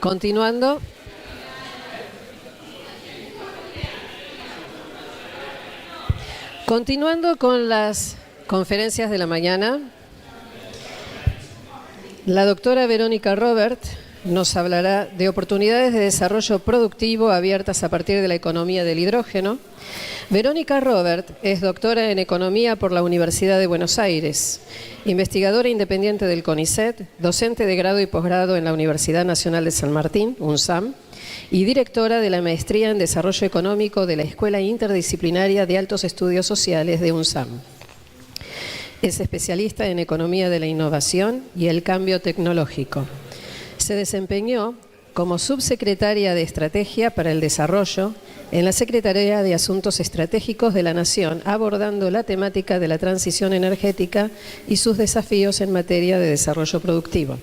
Continuando. Continuando con las conferencias de la mañana, la doctora Verónica Robert nos hablará de oportunidades de desarrollo productivo abiertas a partir de la economía del hidrógeno. Verónica Robert es doctora en Economía por la Universidad de Buenos Aires, investigadora independiente del CONICET, docente de grado y posgrado en la Universidad Nacional de San Martín, UNSAM, y directora de la Maestría en Desarrollo Económico de la Escuela Interdisciplinaria de Altos Estudios Sociales de UNSAM. Es especialista en Economía de la Innovación y el Cambio Tecnológico. Se desempeñó como subsecretaria de Estrategia para el Desarrollo en la Secretaría de Asuntos Estratégicos de la Nación, abordando la temática de la transición energética y sus desafíos en materia de desarrollo productivo.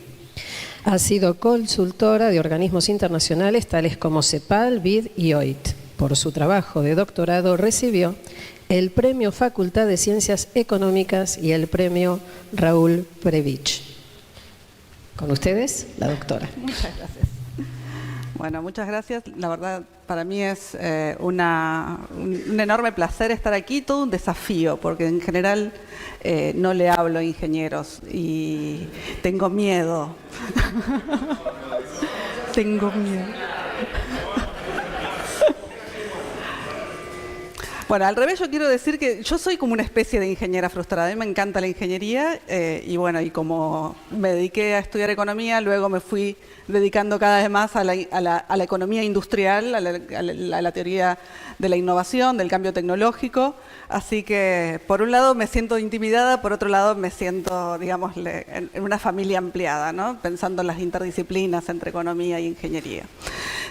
Ha sido consultora de organismos internacionales tales como CEPAL, BID y OIT. Por su trabajo de doctorado recibió el Premio Facultad de Ciencias Económicas y el Premio Raúl Previch. Con ustedes, la doctora. Muchas gracias. Bueno, muchas gracias. La verdad, para mí es un enorme placer estar aquí, todo un desafío, porque en general no le hablo a ingenieros y tengo miedo. Tengo miedo. Bueno, al revés yo quiero decir que yo soy como una especie de ingeniera frustrada. A mí me encanta la ingeniería y bueno, y como me dediqué a estudiar economía, luego me fui dedicando cada vez más a la economía industrial, a la teoría de la innovación, del cambio tecnológico. Así que, por un lado, me siento intimidada, por otro lado, me siento, digamos, en una familia ampliada, ¿no? Pensando en las interdisciplinas entre economía e ingeniería.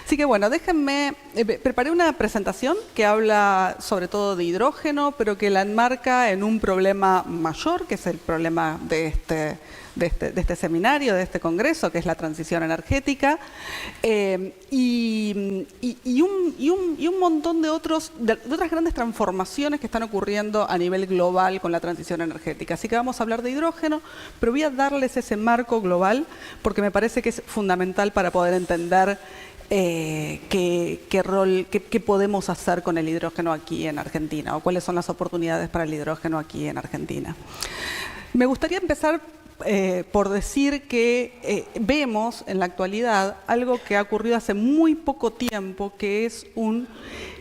Así que, bueno, déjenme... preparé una presentación que habla sobre todo de hidrógeno, pero que la enmarca en un problema mayor, que es el problema de este seminario, de este congreso, que es la transición energética, y un montón de otras grandes transformaciones que están ocurriendo a nivel global con la transición energética. Así que vamos a hablar de hidrógeno, pero voy a darles ese marco global porque me parece que es fundamental para poder entender qué podemos hacer con el hidrógeno aquí en Argentina o cuáles son las oportunidades para el hidrógeno aquí en Argentina. Me gustaría empezar por decir que vemos en la actualidad algo que ha ocurrido hace muy poco tiempo, que es un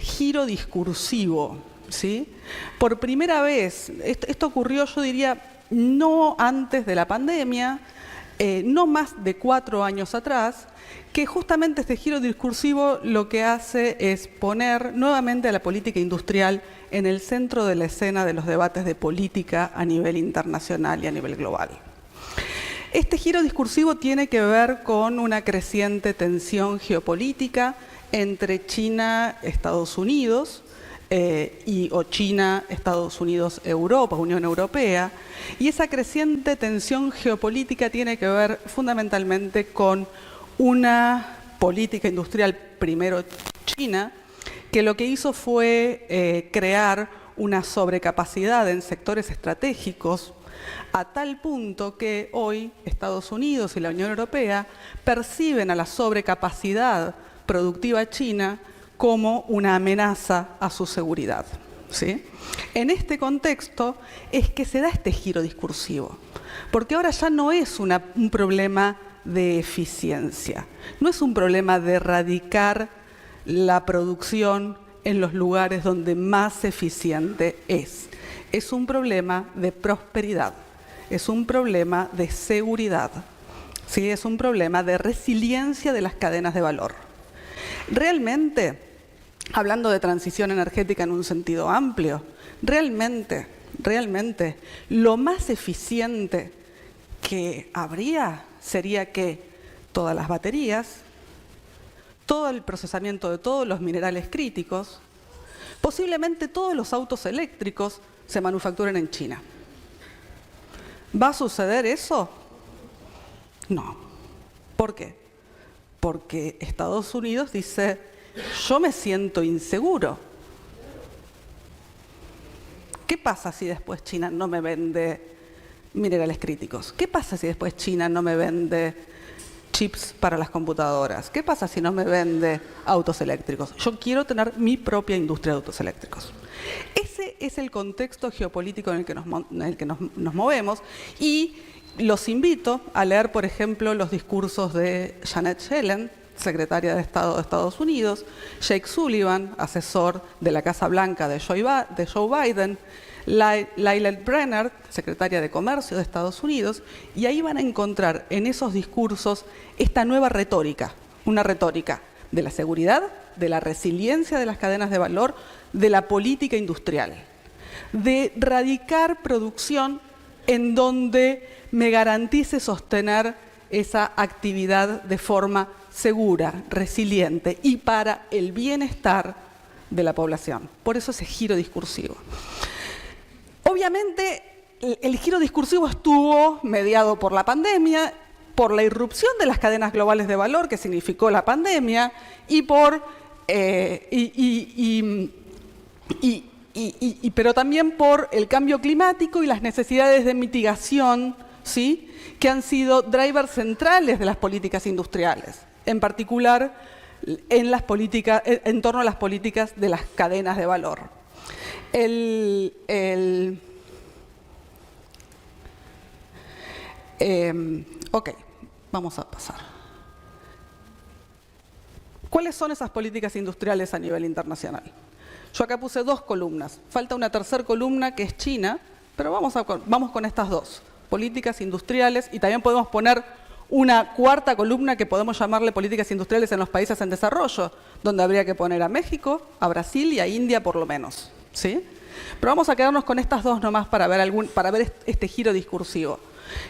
giro discursivo, ¿sí? Por primera vez, esto ocurrió, yo diría, no antes de la pandemia, no más de 4 años atrás, que justamente este giro discursivo lo que hace es poner nuevamente a la política industrial en el centro de la escena de los debates de política a nivel internacional y a nivel global. Este giro discursivo tiene que ver con una creciente tensión geopolítica entre China, Estados Unidos, o China, Estados Unidos, Europa, Unión Europea, y esa creciente tensión geopolítica tiene que ver fundamentalmente con una política industrial, primero China, que lo que hizo fue crear una sobrecapacidad en sectores estratégicos, a tal punto que hoy Estados Unidos y la Unión Europea perciben a la sobrecapacidad productiva china como una amenaza a su seguridad, ¿sí? En este contexto es que se da este giro discursivo, porque ahora ya no es un problema de eficiencia, no es un problema de erradicar la producción en los lugares donde más eficiente es un problema de prosperidad, es un problema de seguridad, ¿sí? Es un problema de resiliencia de las cadenas de valor. Realmente, hablando de transición energética en un sentido amplio, realmente, lo más eficiente que habría sería que todas las baterías, todo el procesamiento de todos los minerales críticos, posiblemente todos los autos eléctricos se manufacturen en China. ¿Va a suceder eso? No. ¿Por qué? Porque Estados Unidos dice, yo me siento inseguro. ¿Qué pasa si después China no me vende minerales críticos? ¿Qué pasa si después China no me vende chips para las computadoras. ¿Qué pasa si no me vende autos eléctricos? Yo quiero tener mi propia industria de autos eléctricos. Ese es el contexto geopolítico en el que nos movemos, y los invito a leer, por ejemplo, los discursos de Janet Yellen, secretaria de Estado de Estados Unidos, Jake Sullivan, asesor de la Casa Blanca de Joe Biden, Laila Brainerd, secretaria de Comercio de Estados Unidos, y ahí van a encontrar en esos discursos esta nueva retórica, una retórica de la seguridad, de la resiliencia de las cadenas de valor, de la política industrial, de radicar producción en donde me garantice sostener esa actividad de forma segura, resiliente y para el bienestar de la población. Por eso ese giro discursivo. Obviamente, el giro discursivo estuvo mediado por la pandemia, por la irrupción de las cadenas globales de valor que significó la pandemia y pero también por el cambio climático y las necesidades de mitigación, ¿sí?, que han sido drivers centrales de las políticas industriales, en particular en torno a las políticas de las cadenas de valor. Ok, vamos a pasar. ¿Cuáles son esas políticas industriales a nivel internacional? Yo acá puse 2 columnas. Falta una tercera columna que es China, pero vamos con estas 2. Políticas industriales, y también podemos poner una cuarta columna que podemos llamarle políticas industriales en los países en desarrollo, donde habría que poner a México, a Brasil y a India por lo menos, ¿sí? Pero vamos a quedarnos con estas 2 nomás para ver este giro discursivo.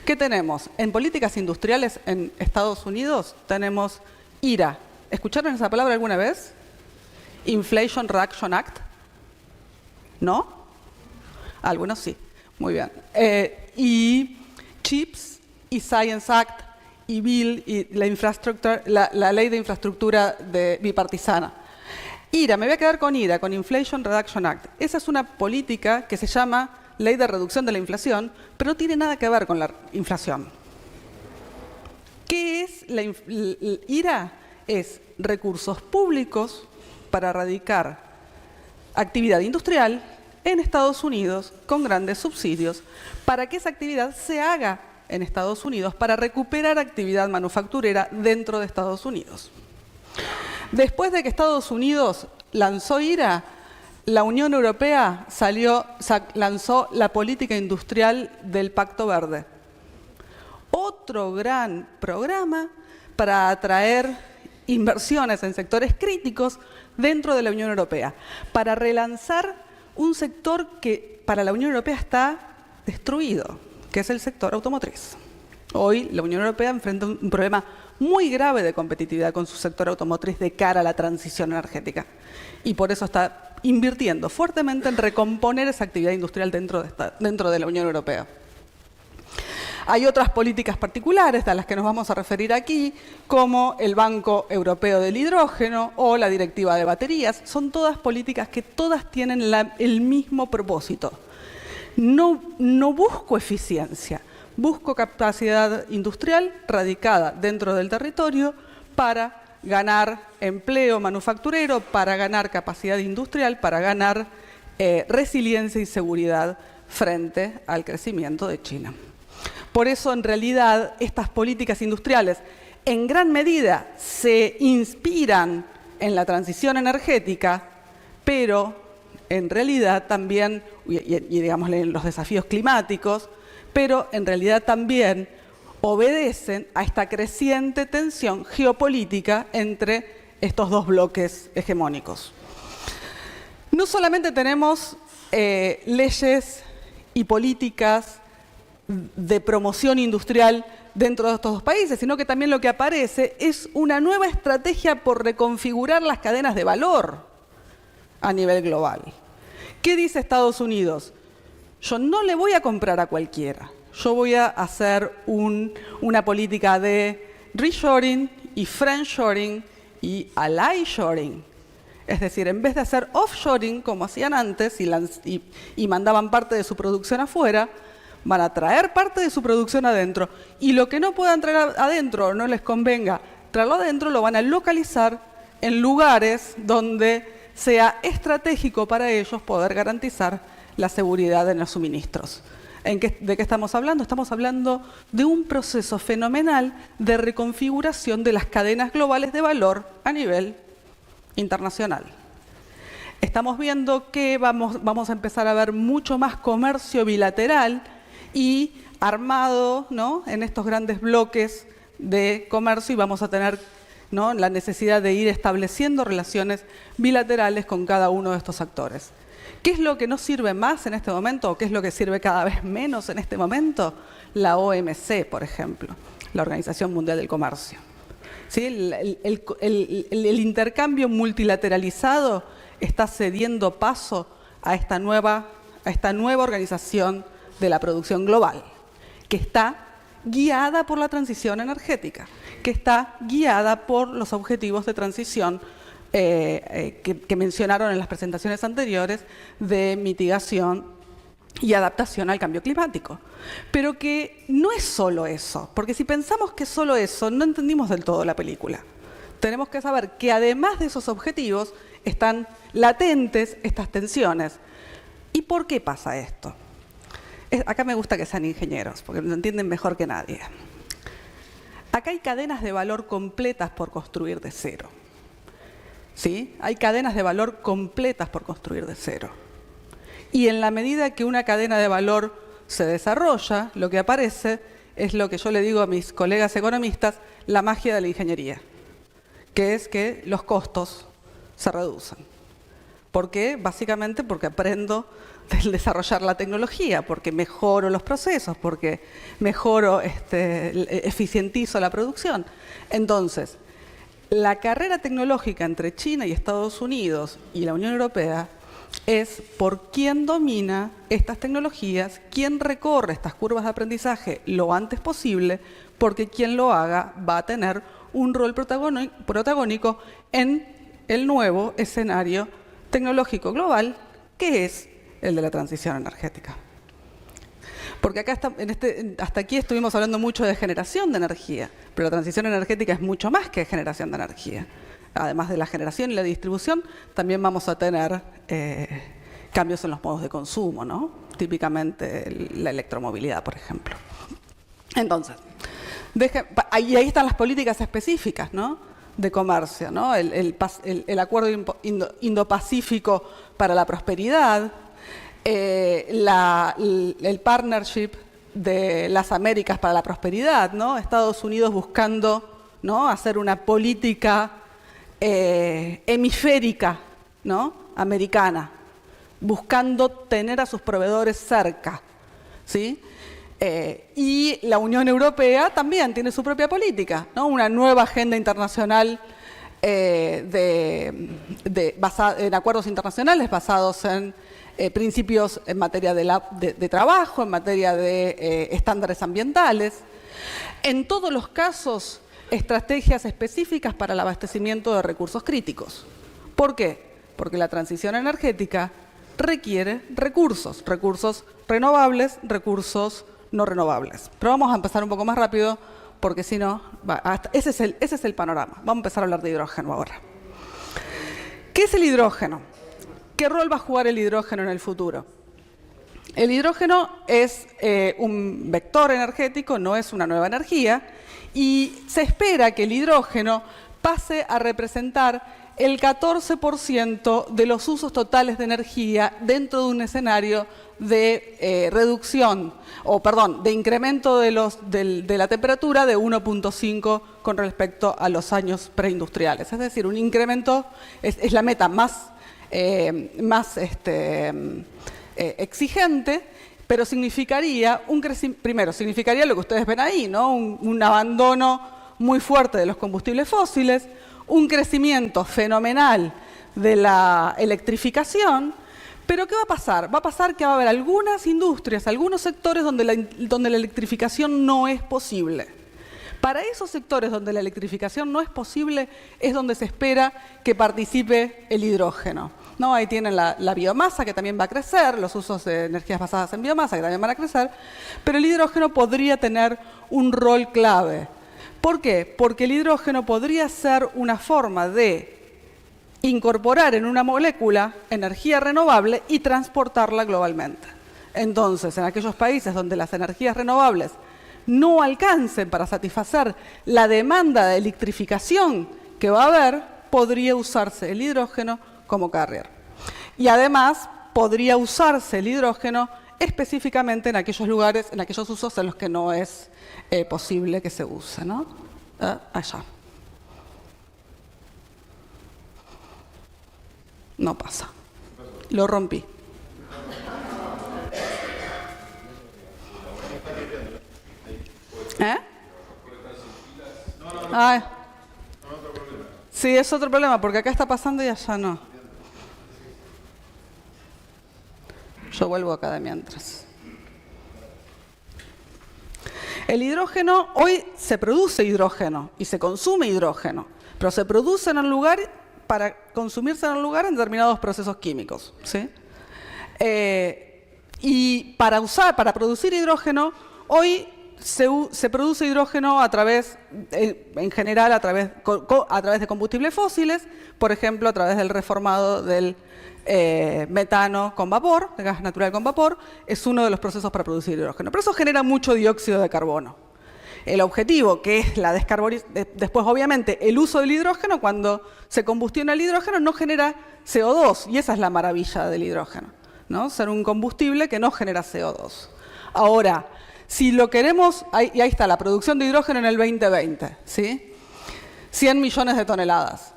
¿Qué tenemos? En políticas industriales en Estados Unidos tenemos IRA. ¿Escucharon esa palabra alguna vez? Inflation Reduction Act. ¿No? Algunos sí. Muy bien. Y CHIPS y Science Act y Bill y la ley de infraestructura bipartisana. IRA, me voy a quedar con IRA, con Inflation Reduction Act. Esa es una política que se llama Ley de Reducción de la Inflación, pero no tiene nada que ver con la inflación. ¿Qué es IRA? Es recursos públicos para erradicar actividad industrial en Estados Unidos con grandes subsidios para que esa actividad se haga en Estados Unidos, para recuperar actividad manufacturera dentro de Estados Unidos. Después de que Estados Unidos lanzó IRA, la Unión Europea lanzó la política industrial del Pacto Verde. Otro gran programa para atraer inversiones en sectores críticos dentro de la Unión Europea, para relanzar un sector que para la Unión Europea está destruido, que es el sector automotriz. Hoy la Unión Europea enfrenta un problema muy grave de competitividad con su sector automotriz de cara a la transición energética. Y por eso está invirtiendo fuertemente en recomponer esa actividad industrial dentro de la Unión Europea. Hay otras políticas particulares a las que nos vamos a referir aquí, como el Banco Europeo del Hidrógeno o la Directiva de Baterías. Son todas políticas que todas tienen el mismo propósito. No busco eficiencia, busco capacidad industrial radicada dentro del territorio para ganar empleo manufacturero, para ganar capacidad industrial, para ganar resiliencia y seguridad frente al crecimiento de China. Por eso, en realidad, estas políticas industriales en gran medida se inspiran en la transición energética, pero en realidad también, y digamos en los desafíos climáticos, pero en realidad también obedecen a esta creciente tensión geopolítica entre estos 2 bloques hegemónicos. No solamente tenemos leyes y políticas de promoción industrial dentro de estos 2 países, sino que también lo que aparece es una nueva estrategia por reconfigurar las cadenas de valor a nivel global. ¿Qué dice Estados Unidos? Yo no le voy a comprar a cualquiera. Yo voy a hacer una política de reshoring y friendshoring y allyshoring. Es decir, en vez de hacer offshoring como hacían antes y mandaban parte de su producción afuera, van a traer parte de su producción adentro y lo que no puedan traer adentro o no les convenga traerlo adentro, lo van a localizar en lugares donde sea estratégico para ellos poder garantizar la seguridad en los suministros. ¿De qué estamos hablando? Estamos hablando de un proceso fenomenal de reconfiguración de las cadenas globales de valor a nivel internacional. Estamos viendo que vamos a empezar a ver mucho más comercio bilateral y armado, ¿no?, en estos grandes bloques de comercio, y vamos a tener, ¿no?, la necesidad de ir estableciendo relaciones bilaterales con cada uno de estos actores. ¿Qué es lo que no sirve más en este momento o qué es lo que sirve cada vez menos en este momento? La OMC, por ejemplo, la Organización Mundial del Comercio. ¿Sí? El intercambio multilateralizado está cediendo paso a esta nueva organización de la producción global, que está guiada por la transición energética, que está guiada por los objetivos de transición que mencionaron en las presentaciones anteriores de mitigación y adaptación al cambio climático. Pero que no es solo eso, porque si pensamos que es solo eso, no entendimos del todo la película. Tenemos que saber que además de esos objetivos están latentes estas tensiones. ¿Y por qué pasa esto? Acá me gusta que sean ingenieros, porque lo entienden mejor que nadie. Acá hay cadenas de valor completas por construir de cero. ¿Sí? Hay cadenas de valor completas por construir de cero. Y en la medida que una cadena de valor se desarrolla, lo que aparece es lo que yo le digo a mis colegas economistas, la magia de la ingeniería, que es que los costos se reducen. ¿Por qué? Básicamente porque aprendo del desarrollar la tecnología, porque mejoro los procesos, porque mejoro, eficientizo la producción. Entonces, la carrera tecnológica entre China y Estados Unidos y la Unión Europea es por quién domina estas tecnologías, quién recorre estas curvas de aprendizaje lo antes posible, porque quien lo haga va a tener un rol protagónico en el nuevo escenario tecnológico global, que es el de la transición energética. Porque acá hasta aquí estuvimos hablando mucho de generación de energía, pero la transición energética es mucho más que generación de energía. Además de la generación y la distribución, también vamos a tener cambios en los modos de consumo, ¿no? Típicamente la electromovilidad, por ejemplo. Entonces, ahí están las políticas específicas, ¿no?, de comercio, ¿no? El Acuerdo Indo-Pacífico para la Prosperidad, el Partnership de las Américas para la Prosperidad, ¿no? Estados Unidos buscando, ¿no?, hacer una política hemisférica, ¿no?, americana, buscando tener a sus proveedores cerca, ¿sí? Y la Unión Europea también tiene su propia política, ¿no?, una nueva agenda internacional basada en acuerdos internacionales basados en principios en materia de trabajo, en materia de estándares ambientales. En todos los casos, estrategias específicas para el abastecimiento de recursos críticos. ¿Por qué? Porque la transición energética requiere recursos renovables, recursos no renovables. Pero vamos a empezar un poco más rápido, porque si no, ese es el panorama. Vamos a empezar a hablar de hidrógeno ahora. ¿Qué es el hidrógeno? ¿Qué rol va a jugar el hidrógeno en el futuro? El hidrógeno es un vector energético, no es una nueva energía, y se espera que el hidrógeno pase a representar el 14% de los usos totales de energía dentro de un escenario de de incremento de la temperatura de 1.5 con respecto a los años preindustriales. Es decir, un incremento es la meta más exigente, pero significaría primero significaría lo que ustedes ven ahí, ¿no? Un abandono muy fuerte de los combustibles fósiles, un crecimiento fenomenal de la electrificación. Pero ¿qué va a pasar? Va a pasar que va a haber algunas industrias, algunos sectores donde la electrificación no es posible. Para esos sectores donde la electrificación no es posible es donde se espera que participe el hidrógeno. ¿no? Ahí tienen la biomasa, que también va a crecer, los usos de energías basadas en biomasa, que también van a crecer, pero el hidrógeno podría tener un rol clave. ¿Por qué? Porque el hidrógeno podría ser una forma de incorporar en una molécula energía renovable y transportarla globalmente. Entonces, en aquellos países donde las energías renovables no alcancen para satisfacer la demanda de electrificación que va a haber, podría usarse el hidrógeno como carrier. Y además, podría usarse el hidrógeno específicamente en aquellos lugares, en aquellos usos en los que no es posible que se use, ¿no? Allá. No pasa. Lo rompí. Sí, es otro problema, porque acá está pasando y allá no. Yo vuelvo acá de mientras. El hidrógeno, hoy se produce hidrógeno y se consume hidrógeno, pero se produce en un lugar para consumirse en un lugar en determinados procesos químicos, ¿sí? Y para producir hidrógeno, hoy se produce hidrógeno a través, en general, a través de combustibles fósiles, por ejemplo, a través del reformado del metano con vapor, de gas natural con vapor, es uno de los procesos para producir hidrógeno. Pero eso genera mucho dióxido de carbono. El objetivo, que es la descarbonización, después obviamente el uso del hidrógeno, cuando se combustiona el hidrógeno no genera CO2, y esa es la maravilla del hidrógeno, ¿no? Ser un combustible que no genera CO2. Ahora, si lo queremos, y ahí está la producción de hidrógeno en el 2020, ¿sí? 100 millones de toneladas.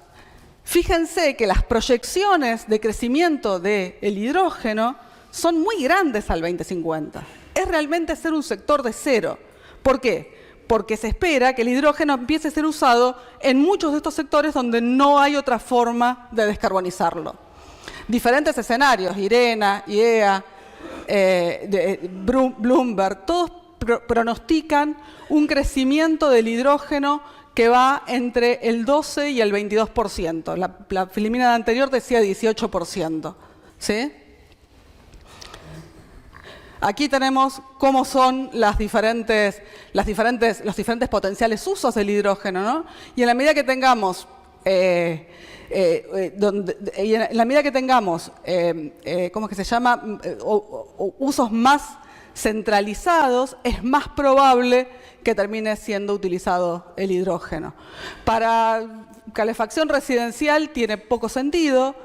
Fíjense que las proyecciones de crecimiento del hidrógeno son muy grandes al 2050. Es realmente ser un sector de cero. ¿Por qué? Porque se espera que el hidrógeno empiece a ser usado en muchos de estos sectores donde no hay otra forma de descarbonizarlo. Diferentes escenarios, IRENA, IEA, Bloomberg, todos pronostican un crecimiento del hidrógeno que va entre el 12 y el 22%. La preliminar anterior decía 18%. ¿Sí? Aquí tenemos cómo son los diferentes potenciales usos del hidrógeno, ¿no? Y en la medida que tengamos, ¿cómo es que se llama? Usos más centralizados, es más probable que termine siendo utilizado el hidrógeno. Para calefacción residencial tiene poco sentido.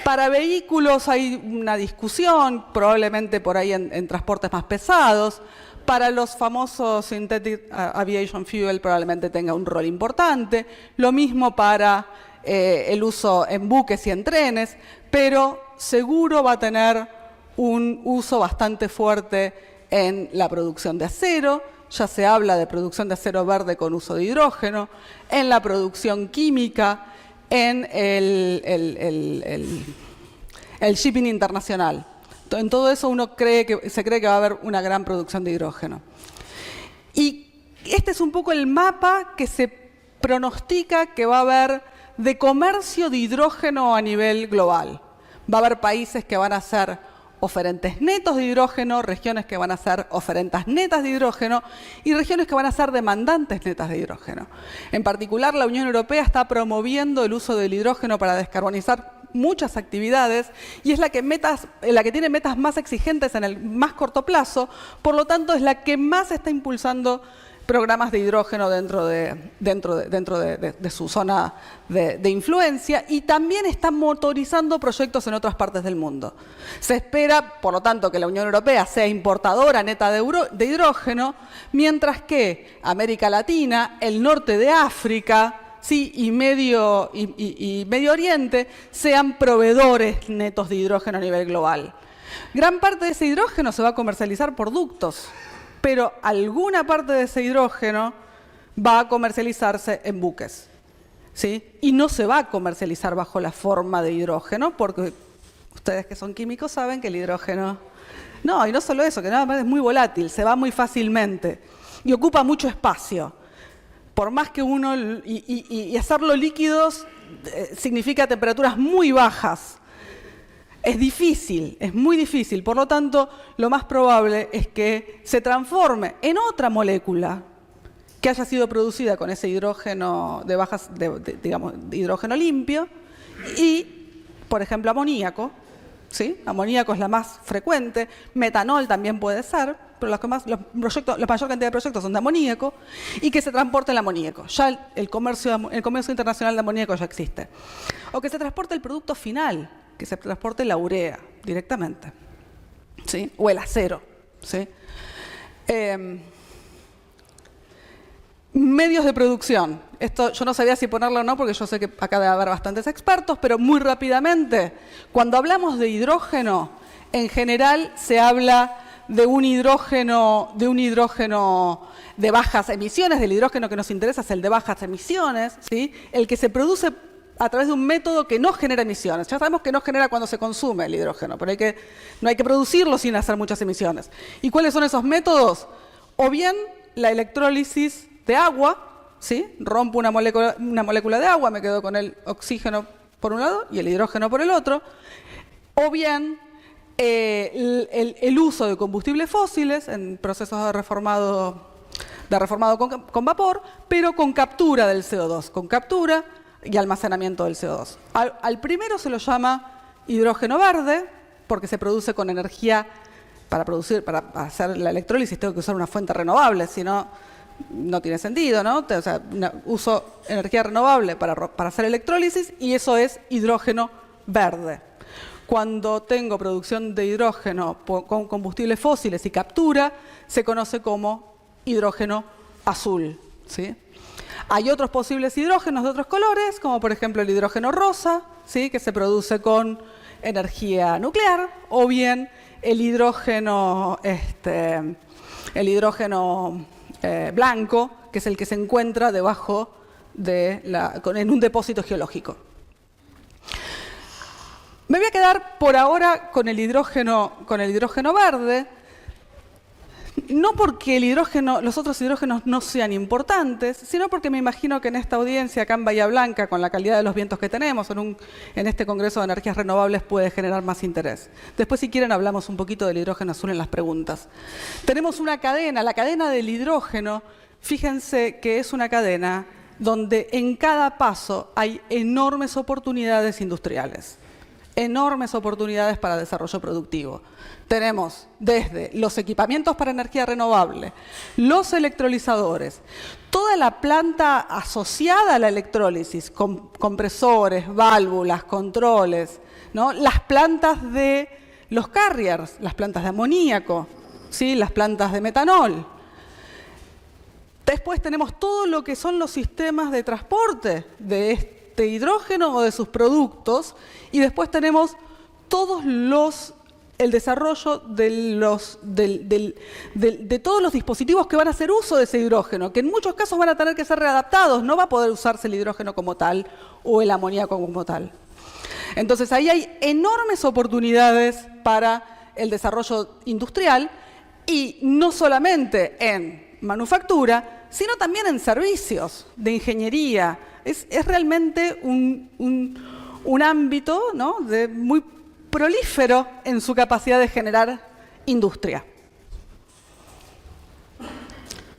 Para vehículos hay una discusión, probablemente por ahí en transportes más pesados. Para los famosos Synthetic Aviation Fuel probablemente tenga un rol importante. Lo mismo para el uso en buques y en trenes, pero seguro va a tener un uso bastante fuerte en la producción de acero. Ya se habla de producción de acero verde con uso de hidrógeno, en la producción química, en el shipping internacional. En todo eso se cree que va a haber una gran producción de hidrógeno. Y este es un poco el mapa que se pronostica que va a haber de comercio de hidrógeno a nivel global. Va a haber países que van a ser oferentes netos de hidrógeno, regiones que van a ser oferentas netas de hidrógeno y regiones que van a ser demandantes netas de hidrógeno. En particular, la Unión Europea está promoviendo el uso del hidrógeno para descarbonizar muchas actividades y es la que tiene metas más exigentes en el más corto plazo, por lo tanto es la que más está impulsando programas de hidrógeno dentro de su zona de influencia y también está motorizando proyectos en otras partes del mundo. Se espera, por lo tanto, que la Unión Europea sea importadora neta de hidrógeno, mientras que América Latina, el norte de África, ¿sí? y Medio Oriente sean proveedores netos de hidrógeno a nivel global. Gran parte de ese hidrógeno se va a comercializar por ductos, pero alguna parte de ese hidrógeno va a comercializarse en buques, ¿sí? Y no se va a comercializar bajo la forma de hidrógeno, porque ustedes que son químicos saben que el hidrógeno... No, y no solo eso, que nada más es muy volátil, se va muy fácilmente y ocupa mucho espacio. Por más que uno... Y hacerlo líquidos significa temperaturas muy bajas. Es difícil, es muy difícil. Por lo tanto, lo más probable es que se transforme en otra molécula que haya sido producida con ese hidrógeno digamos, de hidrógeno limpio y, por ejemplo, amoníaco. ¿Sí? Amoníaco es la más frecuente, metanol también puede ser, pero la mayor cantidad de proyectos son de amoníaco, y que se transporte el amoníaco. Ya el comercio internacional de amoníaco ya existe. O que se transporte el producto final, que se transporte la urea directamente, ¿sí? O el acero, ¿sí? Medios de producción. Esto yo no sabía si ponerlo o no, porque yo sé que acá debe haber bastantes expertos, pero muy rápidamente, cuando hablamos de hidrógeno, en general se habla de un hidrógeno de bajas emisiones. Del hidrógeno que nos interesa es el de bajas emisiones, ¿sí? El que se produce a través de un método que no genera emisiones. Ya sabemos que no genera cuando se consume el hidrógeno, pero no hay que producirlo sin hacer muchas emisiones. ¿Y cuáles son esos métodos? O bien la electrólisis de agua, ¿sí? Rompo una molécula de agua, me quedo con el oxígeno por un lado y el hidrógeno por el otro. O bien el uso de combustibles fósiles en procesos de reformado con vapor, pero con captura del CO2, con captura y almacenamiento del CO2. Al primero se lo llama hidrógeno verde, porque se produce con energía. Para hacer la electrólisis tengo que usar una fuente renovable, si no, no tiene sentido, ¿no? O sea, uso energía renovable para hacer electrólisis y eso es hidrógeno verde. Cuando tengo producción de hidrógeno con combustibles fósiles y captura, se conoce como hidrógeno azul, ¿sí? Hay otros posibles hidrógenos de otros colores, como por ejemplo el hidrógeno rosa, ¿sí? Que se produce con energía nuclear, o bien el hidrógeno blanco, que es el que se encuentra debajo en un depósito geológico. Me voy a quedar por ahora con el hidrógeno verde, no porque los otros hidrógenos no sean importantes, sino porque me imagino que en esta audiencia, acá en Bahía Blanca, con la calidad de los vientos que tenemos, en este Congreso de Energías Renovables puede generar más interés. Después, si quieren, hablamos un poquito del hidrógeno azul en las preguntas. Tenemos una cadena, la cadena del hidrógeno, fíjense que es una cadena donde en cada paso hay enormes oportunidades industriales, enormes oportunidades para desarrollo productivo. Tenemos desde los equipamientos para energía renovable, los electrolizadores, toda la planta asociada a la electrólisis, compresores, válvulas, controles, ¿no? Las plantas de los carriers, las plantas de amoníaco, ¿sí? Las plantas de metanol. Después tenemos todo lo que son los sistemas de transporte de este hidrógeno o de sus productos, y después tenemos el desarrollo de todos los dispositivos que van a hacer uso de ese hidrógeno, que en muchos casos van a tener que ser readaptados, no va a poder usarse el hidrógeno como tal o el amoníaco como tal. Entonces ahí hay enormes oportunidades para el desarrollo industrial, y no solamente en manufactura, sino también en servicios de ingeniería. Es realmente un ámbito, ¿no? Muy prolífero en su capacidad de generar industria.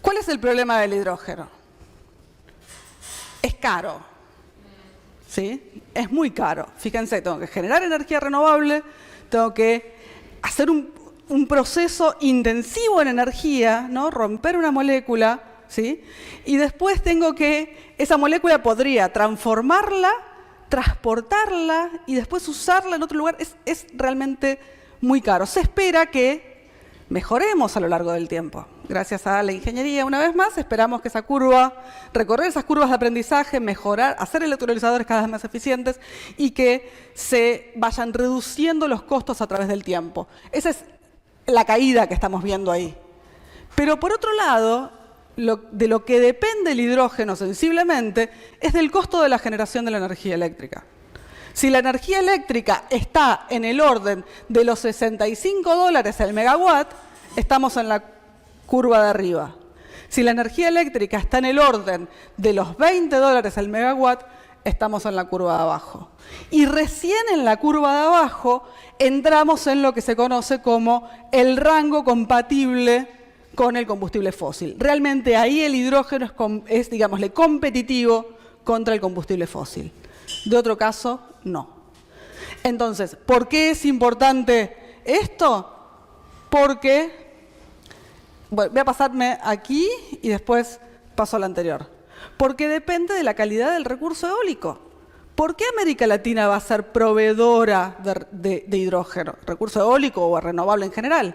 ¿Cuál es el problema del hidrógeno? Es caro, ¿sí? Es muy caro. Fíjense, tengo que generar energía renovable, tengo que hacer un proceso intensivo en energía, ¿no? Romper una molécula, ¿sí? Y después esa molécula podría transformarla, transportarla y después usarla en otro lugar. Es realmente muy caro. Se espera que mejoremos a lo largo del tiempo. Gracias a la ingeniería, una vez más, esperamos que recorrer esas curvas de aprendizaje, mejorar, hacer electrolizadores cada vez más eficientes y que se vayan reduciendo los costos a través del tiempo. Esa es la caída que estamos viendo ahí. Pero por otro lado, de lo que depende el hidrógeno sensiblemente es del costo de la generación de la energía eléctrica. Si la energía eléctrica está en el orden de los $65 el megawatt, estamos en la curva de arriba. Si la energía eléctrica está en el orden de los $20 el megawatt, estamos en la curva de abajo. Y recién en la curva de abajo entramos en lo que se conoce como el rango compatible con el combustible fósil. Realmente ahí el hidrógeno es digámosle, competitivo contra el combustible fósil. De otro caso, no. Entonces, ¿por qué es importante esto? Porque, bueno, voy a pasarme aquí y después paso al anterior. Porque depende de la calidad del recurso eólico. ¿Por qué América Latina va a ser proveedora de hidrógeno, recurso eólico o renovable en general?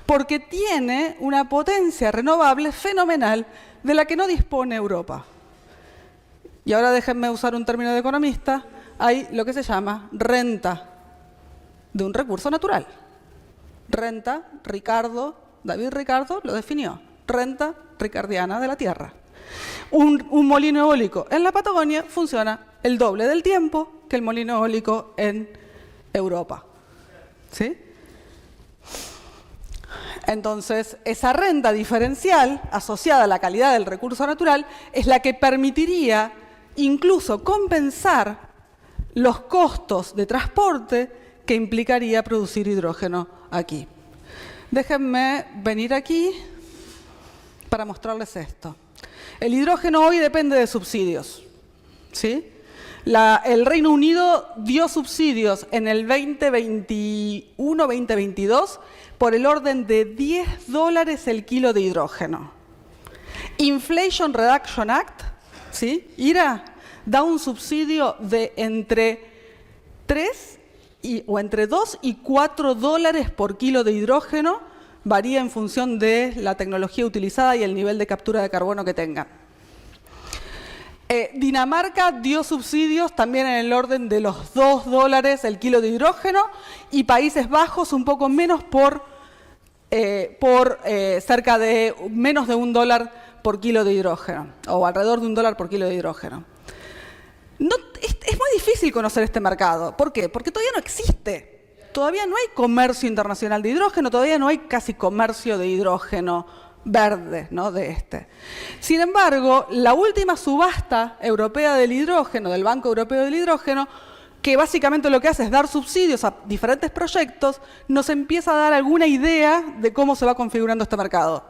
Porque tiene una potencia renovable fenomenal de la que no dispone Europa. Y ahora déjenme usar un término de economista, hay lo que se llama renta de un recurso natural. Renta, David Ricardo lo definió, renta ricardiana de la tierra. Un molino eólico en la Patagonia funciona el doble del tiempo que el molino eólico en Europa. ¿Sí? Entonces, esa renta diferencial asociada a la calidad del recurso natural es la que permitiría incluso compensar los costos de transporte que implicaría producir hidrógeno aquí. Déjenme venir aquí para mostrarles esto. El hidrógeno hoy depende de subsidios, ¿sí? El Reino Unido dio subsidios en el 2021-2022 por el orden de $10 el kilo de hidrógeno. Inflation Reduction Act, ¿sí? IRA, da un subsidio de entre 2 y 4 dólares por kilo de hidrógeno, varía en función de la tecnología utilizada y el nivel de captura de carbono que tengan. Dinamarca dio subsidios también en el orden de los 2 dólares el kilo de hidrógeno y Países Bajos un poco menos por cerca de menos de $1 por kilo de hidrógeno, o alrededor de $1 por kilo de hidrógeno. Es muy difícil conocer este mercado. ¿Por qué? Porque todavía no existe. Todavía no hay comercio internacional de hidrógeno, todavía no hay casi comercio de hidrógeno verde, ¿no? Sin embargo, la última subasta europea del hidrógeno, del Banco Europeo del Hidrógeno, que básicamente lo que hace es dar subsidios a diferentes proyectos, nos empieza a dar alguna idea de cómo se va configurando este mercado.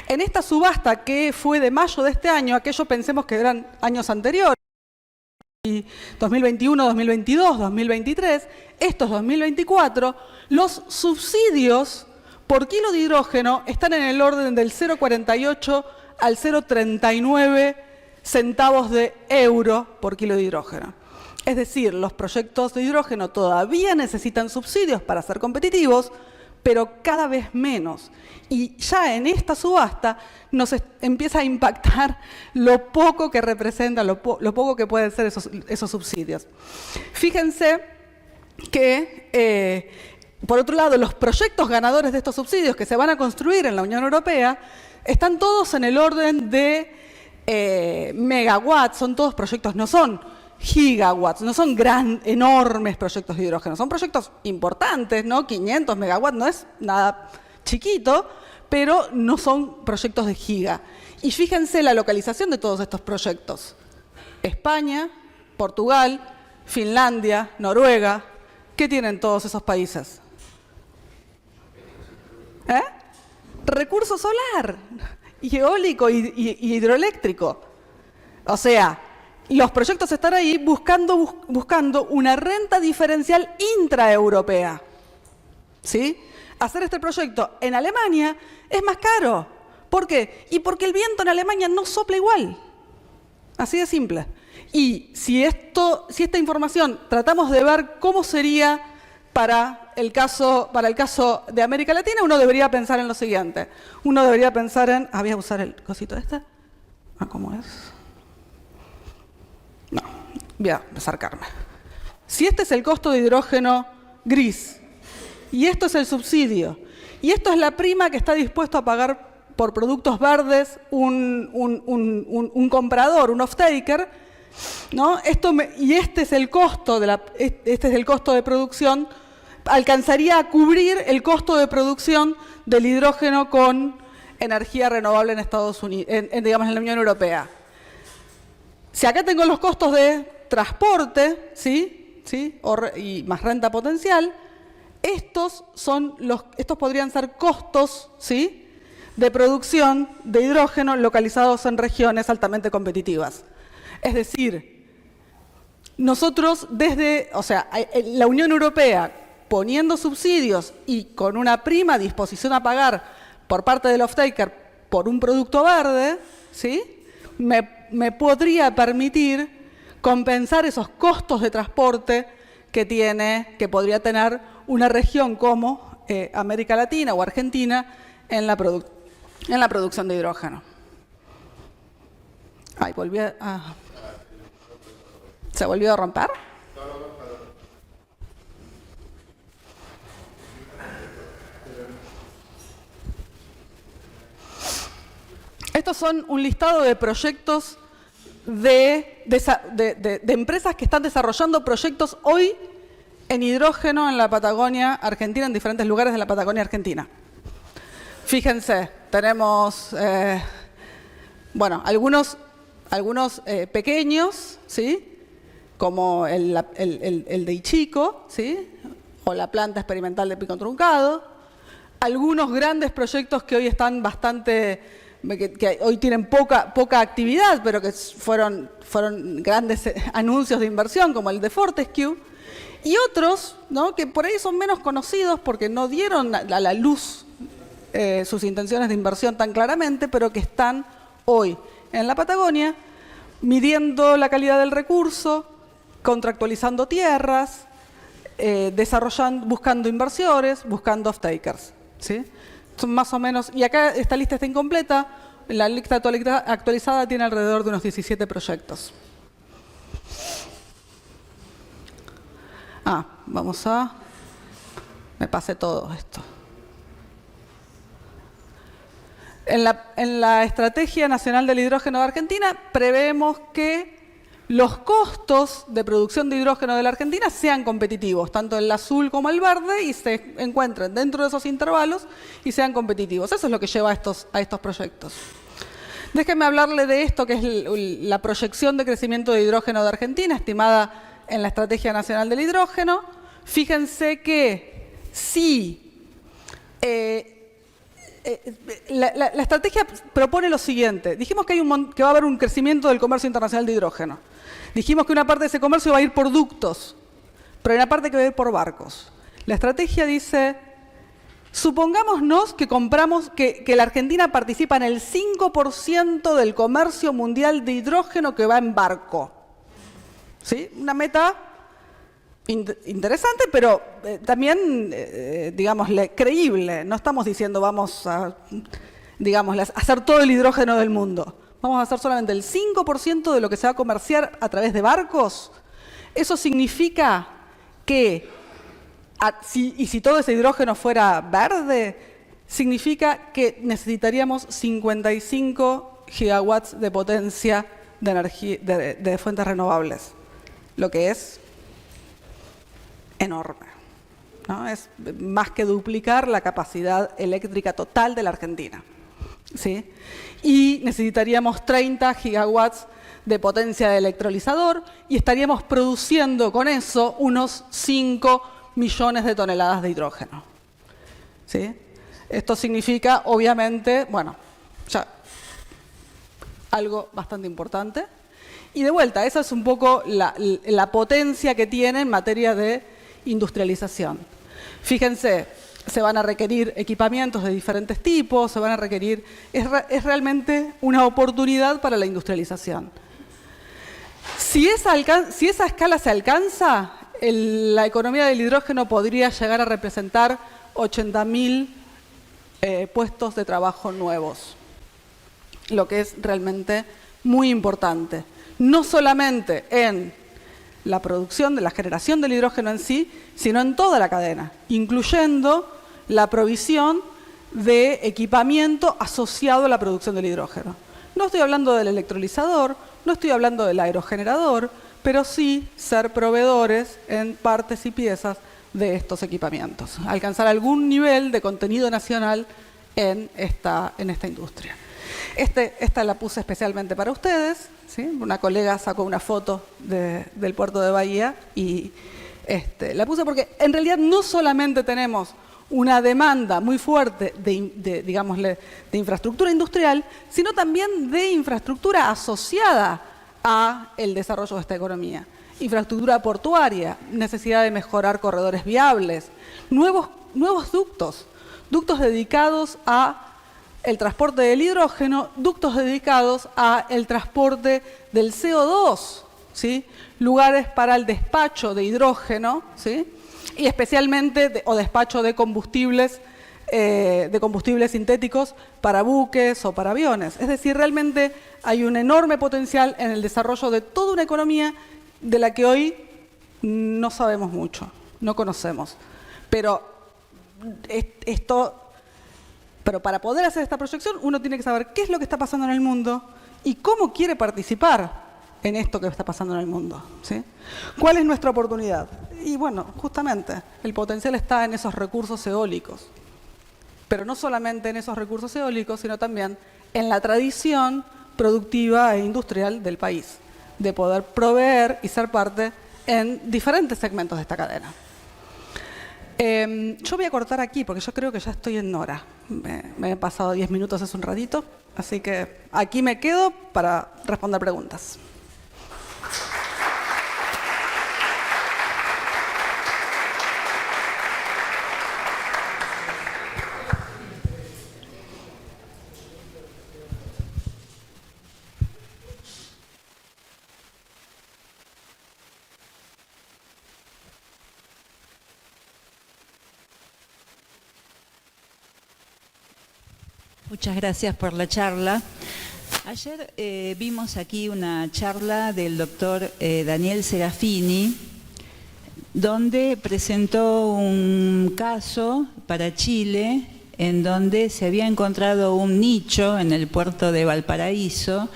En esta subasta, que fue de mayo de este año, aquello pensemos que eran años anteriores, 2021, 2022, 2023, estos 2024, los subsidios por kilo de hidrógeno están en el orden del 0,48 al 0,39 centavos de euro por kilo de hidrógeno. Es decir, los proyectos de hidrógeno todavía necesitan subsidios para ser competitivos, pero cada vez menos. Y ya en esta subasta nos empieza a impactar lo poco que representa, lo poco que pueden ser esos subsidios. Fíjense que, por otro lado, los proyectos ganadores de estos subsidios que se van a construir en la Unión Europea están todos en el orden de megawatts, son todos proyectos, no son gigawatts, no son enormes proyectos de hidrógeno, son proyectos importantes, ¿no? 500 megawatts no es nada chiquito, pero no son proyectos de giga. Y fíjense la localización de todos estos proyectos. España, Portugal, Finlandia, Noruega. ¿Qué tienen todos esos países? Recurso solar, y eólico y hidroeléctrico. O sea, los proyectos están ahí buscando una renta diferencial intraeuropea. ¿Sí? Hacer este proyecto en Alemania es más caro. ¿Por qué? Y porque el viento en Alemania no sopla igual. Así de simple. Y si esta información tratamos de ver cómo sería para el caso de América Latina, uno debería pensar en lo siguiente. Uno debería pensar en... voy a usar el cosito este. ¿Cómo es? No, voy a acercarme. Si este es el costo de hidrógeno gris, y esto es el subsidio, y esto es la prima que está dispuesto a pagar por productos verdes un comprador, un off-taker, ¿no? Y este es el costo de producción, alcanzaría a cubrir el costo de producción del hidrógeno con energía renovable en Estados Unidos, digamos en la Unión Europea. Si acá tengo los costos de transporte, ¿sí? Y más renta potencial, estos podrían ser costos, ¿sí?, de producción de hidrógeno localizados en regiones altamente competitivas. Es decir, nosotros la Unión Europea, poniendo subsidios y con una prima disposición a pagar por parte del off-taker por un producto verde, ¿sí?, me podría permitir compensar esos costos de transporte que podría tener una región como América Latina o Argentina en la producción de hidrógeno. Ay, ¿se volvió a romper? Estos son un listado de proyectos de empresas que están desarrollando proyectos hoy en hidrógeno en la Patagonia Argentina, en diferentes lugares de la Patagonia Argentina. Fíjense, tenemos algunos pequeños, ¿sí?, como el de Ichico, ¿sí?, o la planta experimental de Pico Truncado. Algunos grandes proyectos que hoy están que hoy tienen poca actividad, pero que fueron grandes anuncios de inversión, como el de Fortescue. Y otros, ¿no?, que por ahí son menos conocidos porque no dieron a la luz sus intenciones de inversión tan claramente, pero que están hoy en la Patagonia midiendo la calidad del recurso, contractualizando tierras, buscando inversores, buscando off-takers, ¿sí? Son más o menos, y acá esta lista está incompleta, la lista actualizada tiene alrededor de unos 17 proyectos. Me pasé todo esto. En la Estrategia Nacional del Hidrógeno de Argentina prevemos que los costos de producción de hidrógeno de la Argentina sean competitivos, tanto el azul como el verde, y se encuentren dentro de esos intervalos y sean competitivos. Eso es lo que lleva a estos proyectos. Déjenme hablarle de esto, que es la proyección de crecimiento de hidrógeno de Argentina, estimada en la Estrategia Nacional del Hidrógeno. Fíjense que si la estrategia propone lo siguiente. Dijimos que va a haber un crecimiento del comercio internacional de hidrógeno. Dijimos que una parte de ese comercio va a ir por ductos, pero hay una parte que va a ir por barcos. La estrategia dice, supongámonos que la Argentina participa en el 5% del comercio mundial de hidrógeno que va en barco. ¿Sí? Una interesante, pero también, digámosle, creíble. No estamos diciendo vamos a, digámosle, hacer todo el hidrógeno del mundo. Vamos a hacer solamente el 5% de lo que se va a comerciar a través de barcos. Eso significa que, si todo ese hidrógeno fuera verde, significa que necesitaríamos 55 gigawatts de potencia de energía de fuentes renovables, lo que es enorme, ¿no? Es más que duplicar la capacidad eléctrica total de la Argentina, ¿sí? Y necesitaríamos 30 gigawatts de potencia de electrolizador y estaríamos produciendo con eso unos 5 millones de toneladas de hidrógeno, ¿sí? Esto significa, obviamente, ya algo bastante importante. Y de vuelta, esa es un poco la potencia que tiene en materia de industrialización. Fíjense, se van a requerir equipamientos de diferentes tipos, es realmente una oportunidad para la industrialización. Si esa escala se alcanza, la economía del hidrógeno podría llegar a representar 80.000 puestos de trabajo nuevos, lo que es realmente muy importante. No solamente en la producción, de la generación del hidrógeno en sí, sino en toda la cadena, incluyendo la provisión de equipamiento asociado a la producción del hidrógeno. No estoy hablando del electrolizador, no estoy hablando del aerogenerador, pero sí ser proveedores en partes y piezas de estos equipamientos, alcanzar algún nivel de contenido nacional en esta industria. Esta la puse especialmente para ustedes, ¿sí? Una colega sacó una foto del puerto de Bahía y la puse porque en realidad no solamente tenemos una demanda muy fuerte digámosle, de infraestructura industrial, sino también de infraestructura asociada a el desarrollo de esta economía. Infraestructura portuaria, necesidad de mejorar corredores viables, nuevos ductos dedicados a el transporte del hidrógeno, ductos dedicados a el transporte del CO2, ¿sí? Lugares para el despacho de hidrógeno, ¿sí? Y especialmente o despacho de combustibles sintéticos para buques o para aviones. Es decir, realmente hay un enorme potencial en el desarrollo de toda una economía de la que hoy no sabemos mucho, no conocemos. Pero para poder hacer esta proyección uno tiene que saber qué es lo que está pasando en el mundo y cómo quiere participar en esto que está pasando en el mundo, ¿sí? ¿Cuál es nuestra oportunidad? Y bueno, justamente, el potencial está en esos recursos eólicos. Pero no solamente en esos recursos eólicos, sino también en la tradición productiva e industrial del país, de poder proveer y ser parte en diferentes segmentos de esta cadena. Yo voy a cortar aquí porque yo creo que ya estoy en hora. Me he pasado 10 minutos hace un ratito, así que aquí me quedo para responder preguntas. Muchas gracias por la charla. Ayer vimos aquí una charla del doctor Daniel Serafini, donde presentó un caso para Chile, en donde se había encontrado un nicho en el puerto de Valparaíso,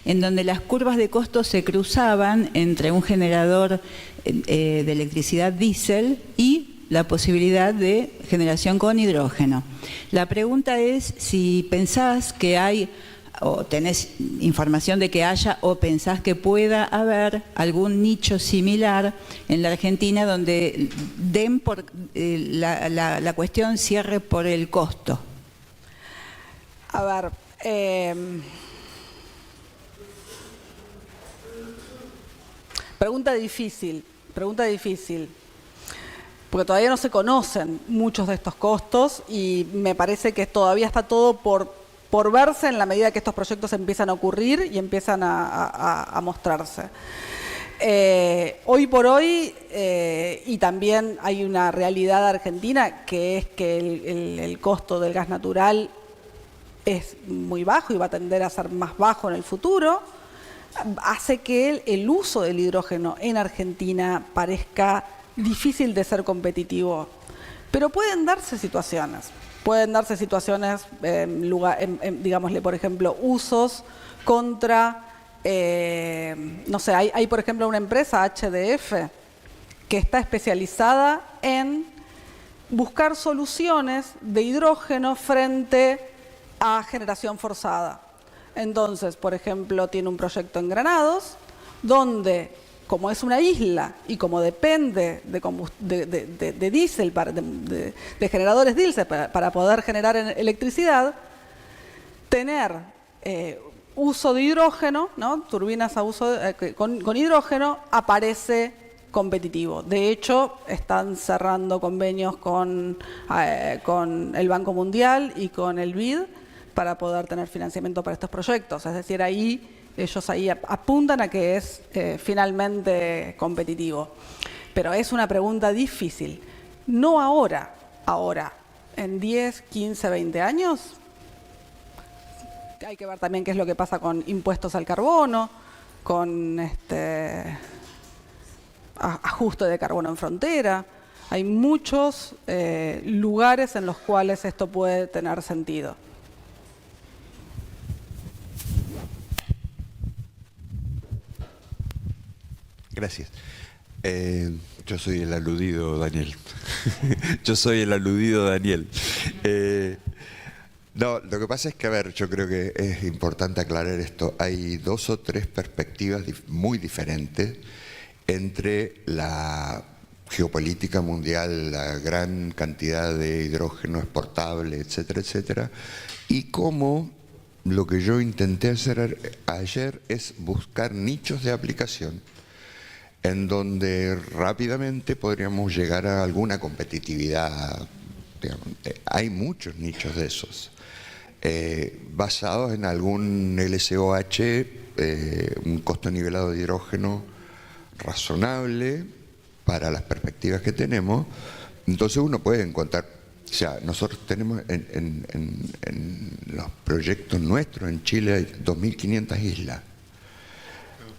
en donde las curvas de costos se cruzaban entre un generador de electricidad diésel y la posibilidad de generación con hidrógeno. La pregunta es si pensás que hay, o tenés información de que haya, o pensás que pueda haber algún nicho similar en la Argentina donde den por la cuestión cierre por el costo. A ver, pregunta difícil. Porque todavía no se conocen muchos de estos costos y me parece que todavía está todo por verse en la medida que estos proyectos empiezan a ocurrir y empiezan a mostrarse. Hoy por hoy, y también hay una realidad argentina, que es que el costo del gas natural es muy bajo y va a tender a ser más bajo en el futuro, hace que el uso del hidrógeno en Argentina parezca difícil de ser competitivo, pero pueden darse situaciones, digámosle, por ejemplo, usos contra, no sé, hay por ejemplo una empresa, HDF, que está especializada en buscar soluciones de hidrógeno frente a generación forzada. Entonces, por ejemplo, tiene un proyecto en Granados, donde como es una isla y como depende de diésel, de generadores diésel para poder generar electricidad, tener uso de hidrógeno, ¿no? Turbinas a uso con hidrógeno, aparece competitivo. De hecho, están cerrando convenios con el Banco Mundial y con el BID para poder tener financiamiento para estos proyectos. Es decir, ellos ahí apuntan a que es finalmente competitivo. Pero es una pregunta difícil. No ahora, en 10, 15, 20 años. Hay que ver también qué es lo que pasa con impuestos al carbono, con ajuste de carbono en frontera. Hay muchos lugares en los cuales esto puede tener sentido. Gracias. Yo soy el aludido Daniel. No, lo que pasa es que, a ver, yo creo que es importante aclarar esto. Hay 2 o 3 perspectivas muy diferentes entre la geopolítica mundial, la gran cantidad de hidrógeno exportable, etcétera, etcétera, y cómo lo que yo intenté hacer ayer es buscar nichos de aplicación en donde rápidamente podríamos llegar a alguna competitividad. Digamos, hay muchos nichos de esos. Basados en algún LCOH, un costo nivelado de hidrógeno razonable para las perspectivas que tenemos. Entonces uno puede encontrar, o sea, nosotros tenemos en los proyectos nuestros en Chile hay 2.500 islas.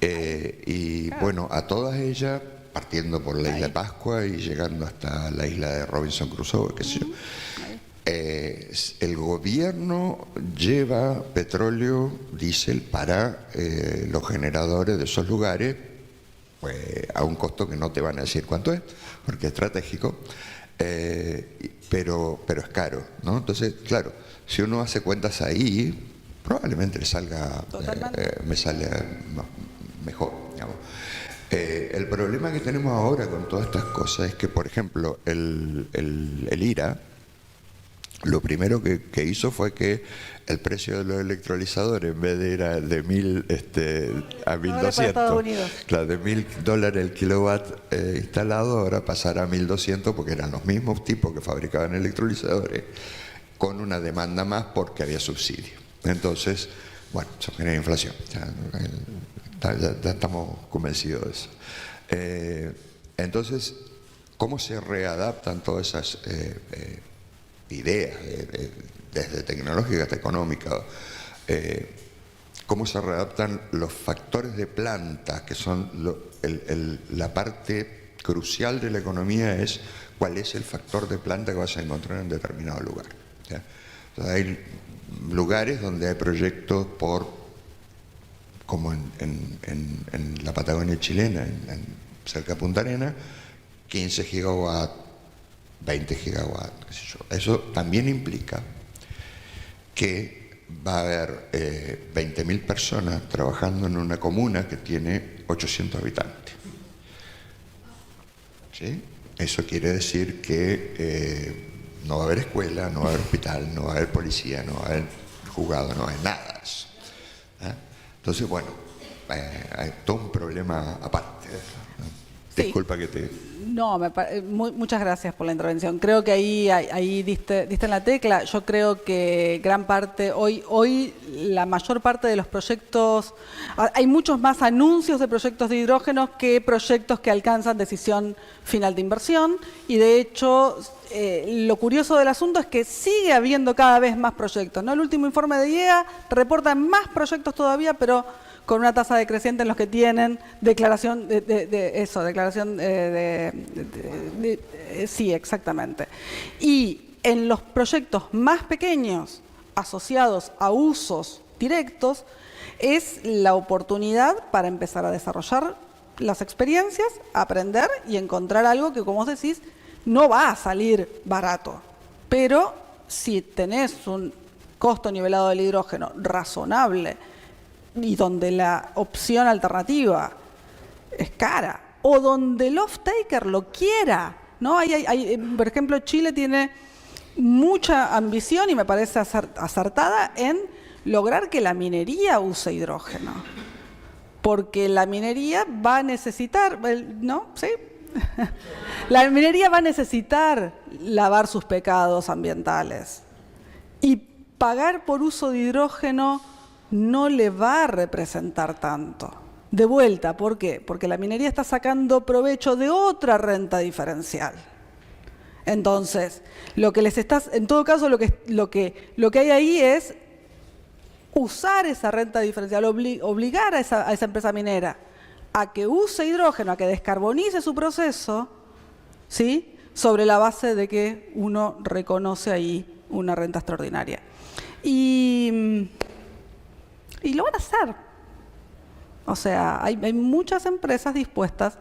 Y bueno, a todas ellas, partiendo por la isla de Pascua y llegando hasta la isla de Robinson Crusoe, qué sé yo. El gobierno lleva petróleo, diésel para los generadores de esos lugares, pues a un costo que no te van a decir cuánto es, porque es estratégico, pero es caro, ¿no? Entonces, claro, si uno hace cuentas ahí, probablemente le salga, me sale mejor, digamos. El problema que tenemos ahora con todas estas cosas es que, por ejemplo, el IRA, lo primero que hizo fue que el precio de los electrolizadores, en vez de ir de 1.000 a 1.200, claro, de $1.000 el kilowatt instalado, ahora pasará a 1.200 porque eran los mismos tipos que fabricaban electrolizadores, con una demanda más porque había subsidio. Entonces, bueno, eso genera inflación. Ya estamos convencidos de eso. Entonces, ¿cómo se readaptan todas esas ideas, desde tecnológica hasta económica? ¿Cómo se readaptan los factores de planta, que son la parte crucial de la economía? Es cuál es el factor de planta que vas a encontrar en determinado lugar, ¿ya? Entonces, hay lugares donde hay proyectos como en la Patagonia chilena, cerca de Punta Arenas, 15 gigawatts, 20 gigawatts, qué sé yo. Eso también implica que va a haber 20.000 personas trabajando en una comuna que tiene 800 habitantes. ¿Sí? Eso quiere decir que no va a haber escuela, no va a haber hospital, no va a haber policía, no va a haber juzgado, no va a haber nada de eso. Entonces, bueno, hay todo un problema aparte. Sí. Disculpa que te... No, muchas gracias por la intervención. Creo que ahí diste en la tecla. Yo creo que gran parte, hoy la mayor parte de los proyectos, hay muchos más anuncios de proyectos de hidrógeno que proyectos que alcanzan decisión final de inversión, y de hecho lo curioso del asunto es que sigue habiendo cada vez más proyectos, ¿no? El último informe de IEA reporta más proyectos todavía, pero con una tasa decreciente en los que tienen declaración sí, exactamente. Y en los proyectos más pequeños asociados a usos directos es la oportunidad para empezar a desarrollar las experiencias, aprender y encontrar algo que, como vos decís, no va a salir barato. Pero si tenés un costo nivelado del hidrógeno razonable y donde la opción alternativa es cara, o donde el off-taker lo quiera, ¿no? Por ejemplo, Chile tiene mucha ambición, y me parece acertada, en lograr que la minería use hidrógeno. Porque la minería va a necesitar, ¿no? ¿Sí? La minería va a necesitar lavar sus pecados ambientales. Y pagar por uso de hidrógeno no le va a representar tanto. De vuelta, ¿por qué? Porque la minería está sacando provecho de otra renta diferencial. Entonces, en todo caso, lo que hay ahí es usar esa renta diferencial, obligar a esa empresa minera a que use hidrógeno, a que descarbonice su proceso, ¿sí? Sobre la base de que uno reconoce ahí una renta extraordinaria. Y lo van a hacer. O sea, hay muchas empresas dispuestas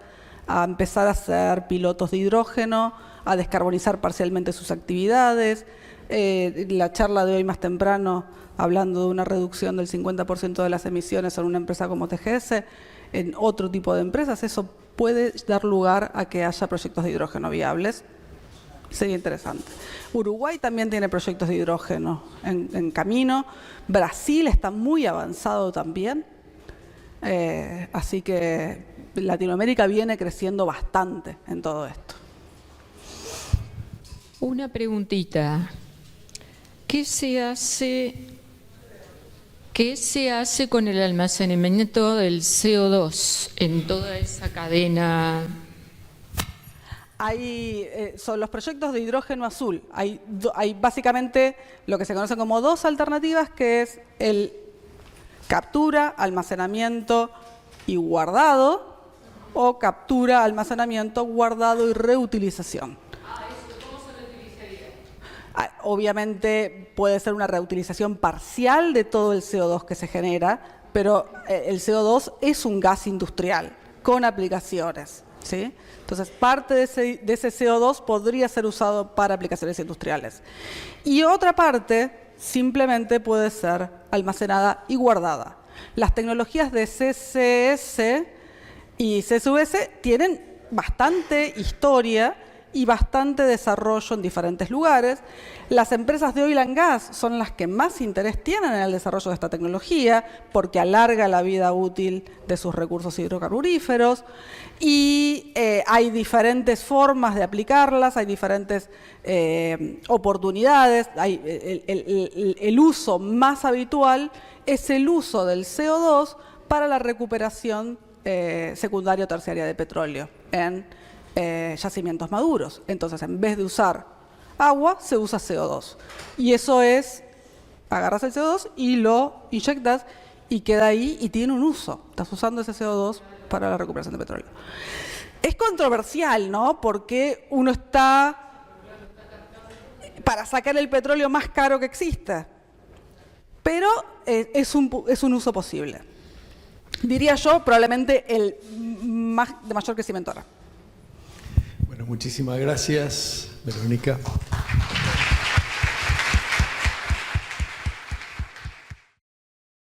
a empezar a hacer pilotos de hidrógeno, a descarbonizar parcialmente sus actividades, La charla de hoy más temprano, hablando de una reducción del 50% de las emisiones en una empresa como TGS, en otro tipo de empresas, eso puede dar lugar a que haya proyectos de hidrógeno viables. Sería interesante. Uruguay también tiene proyectos de hidrógeno en camino. Brasil está muy avanzado también. Así que Latinoamérica viene creciendo bastante en todo esto. Una preguntita. ¿Qué se hace con el almacenamiento del CO2 en toda esa cadena? Son los proyectos de hidrógeno azul. Hay básicamente lo que se conocen como dos alternativas, que es el captura, almacenamiento y guardado, o captura, almacenamiento, guardado y reutilización. ¿Cómo se reutilizaría? Obviamente puede ser una reutilización parcial de todo el CO2 que se genera, pero el CO2 es un gas industrial con aplicaciones, ¿sí? Entonces, parte de ese CO2 podría ser usado para aplicaciones industriales. Y otra parte simplemente puede ser almacenada y guardada. Las tecnologías de CCS y CCUS tienen bastante historia y bastante desarrollo en diferentes lugares. Las empresas de oil and gas son las que más interés tienen en el desarrollo de esta tecnología porque alarga la vida útil de sus recursos hidrocarburíferos y hay diferentes formas de aplicarlas, hay diferentes oportunidades. El uso más habitual es el uso del CO2 para la recuperación secundaria o terciaria de petróleo en yacimientos maduros. Entonces, en vez de usar agua, se usa CO2. Y eso es, agarras el CO2 y lo inyectas y queda ahí y tiene un uso. Estás usando ese CO2 para la recuperación de petróleo. Es controversial, ¿no? Porque uno está para sacar el petróleo más caro que exista. Pero es un uso posible. Diría yo, probablemente el de mayor crecimiento ahora. Bueno, muchísimas gracias, Verónica.